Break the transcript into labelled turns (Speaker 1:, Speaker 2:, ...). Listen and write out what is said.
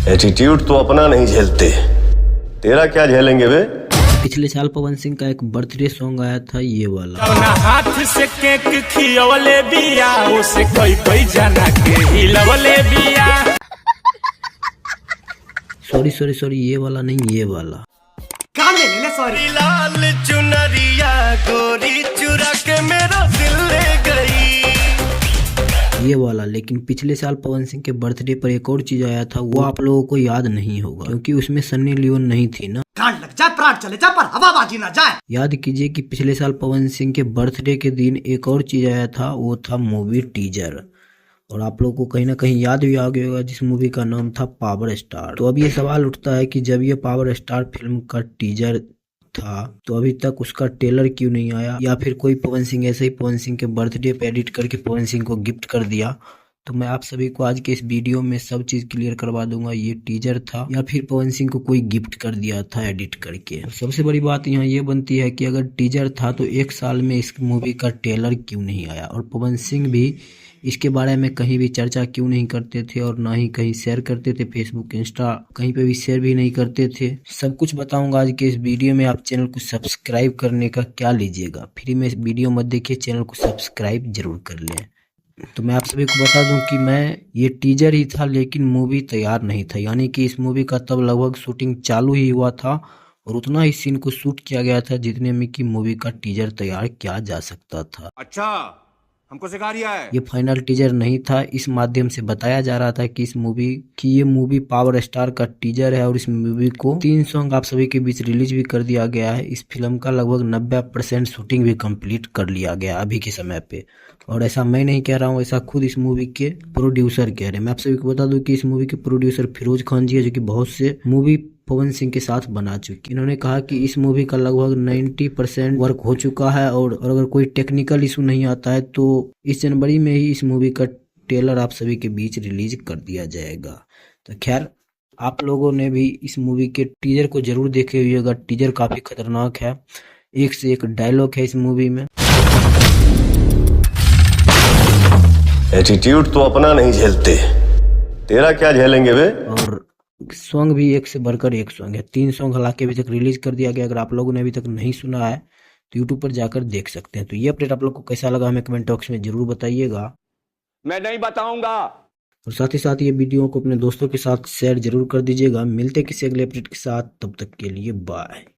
Speaker 1: Attitude तो अपना नहीं झेलते, तेरा क्या झेलेंगे बे।
Speaker 2: पिछले साल पवन सिंह का एक बर्थडे सॉन्ग आया था ये वाला।
Speaker 3: हाथ से केक खियवले बिया, उसे कोई कोई जना के हिलवले बिया।
Speaker 2: सॉरी ये वाला नहीं, ये वाला।
Speaker 3: सॉरी लाल चुनरिया गोरी चुरा के मेरा दिल ले गई।
Speaker 2: ये वाला। लेकिन पिछले साल पवन सिंह के बर्थडे पर एक और चीज आया था, वो आप लोगों को याद नहीं होगा क्योंकि उसमें सन्नी लियोन नहीं थी ना।
Speaker 4: लग जाए प्राण चले जाए पर हवाबाजी ना जाए।
Speaker 2: याद कीजिए कि पिछले साल पवन सिंह के बर्थडे के दिन एक और चीज आया था, वो था मूवी टीजर। और आप लोगों को कहीं ना कहीं याद भी आ गया होगा जिस मूवी का नाम था पावर स्टार। तो अब ये सवाल उठता है कि जब ये पावर स्टार फिल्म का टीजर था तो अभी तक उसका ट्रेलर क्यों नहीं आया, या फिर कोई पवन सिंह ऐसे ही पवन सिंह के बर्थडे पे एडिट करके पवन सिंह को गिफ्ट कर दिया। तो मैं आप सभी को आज के इस वीडियो में सब चीज क्लियर करवा दूंगा, ये टीजर था या फिर पवन सिंह को कोई गिफ्ट कर दिया था एडिट करके। सबसे बड़ी बात यहाँ ये बनती है कि अगर टीजर था तो एक साल में इस मूवी का ट्रेलर क्यों नहीं आया, और पवन सिंह भी इसके बारे में कहीं भी चर्चा क्यों नहीं करते थे और ना ही कहीं शेयर करते थे, फेसबुक इंस्टा कहीं पे भी शेयर भी नहीं करते थे। सब कुछ बताऊंगा आज के इस वीडियो में। आप चैनल को सब्सक्राइब करने का क्या लीजिएगा, फ्री में वीडियो मत देखिए, चैनल को सब्सक्राइब जरूर कर लें। तो मैं आप सभी को बता दूं कि मैं ये टीजर ही था लेकिन मूवी तैयार नहीं था, यानी कि इस मूवी का तब लगभग शूटिंग चालू ही हुआ था और उतना ही सीन को शूट किया गया था जितने में कि मूवी का टीजर तैयार किया जा सकता था।
Speaker 3: अच्छा, हमको सिखा रिया है।
Speaker 2: ये फाइनल टीजर नहीं था, इस माध्यम से बताया जा रहा था कि इस मूवी की ये मूवी पावर स्टार का टीजर है और इस मूवी को 3 सॉन्ग आप सभी के बीच रिलीज भी कर दिया गया है। इस फिल्म का लगभग 90% शूटिंग भी कंप्लीट कर लिया गया अभी के समय पे। और ऐसा मैं नहीं कह रहा हूँ, ऐसा खुद इस मूवी के प्रोड्यूसर कह रहे हैं। मैं आप सभी को बता दूं कि इस मूवी के प्रोड्यूसर फिरोज खान जी है, जो कि बहुत से मूवी पवन सिंह के साथ बना चुकी। इन्होंने कहा कि इस मूवी का लगभग 90% वर्क हो चुका है और अगर कोई टेक्निकल इशू नहीं आता है तो इस जनवरी में ही इस मूवी का ट्रेलर आप सभी के बीच रिलीज कर दिया जाएगा। तो खैर, आप लोगों ने भी इस मूवी के टीजर को जरूर देखे हुएगा। टीजर काफी खतरनाक है, एक से एक डायलॉग है इस मूवी में।
Speaker 1: एटीट्यूड तो अपना नहीं झेलते, तेरा क्या झेलेंगे बे।
Speaker 2: और सॉन्ग भी एक से बढ़कर एक सॉन्ग है, 3 सॉन्ग हालांकि अभी तक रिलीज कर दिया गया। अगर आप लोगों ने अभी तक नहीं सुना है तो यूट्यूब पर जाकर देख सकते हैं। तो ये अपडेट आप लोग को कैसा लगा हमें कमेंट बॉक्स में जरूर बताइएगा।
Speaker 3: मैं नहीं बताऊंगा।
Speaker 2: और साथ ही साथ ये वीडियो को अपने दोस्तों के साथ शेयर जरूर कर दीजिएगा। मिलते किसी अगले अपडेट के साथ, तब तक के लिए बाय।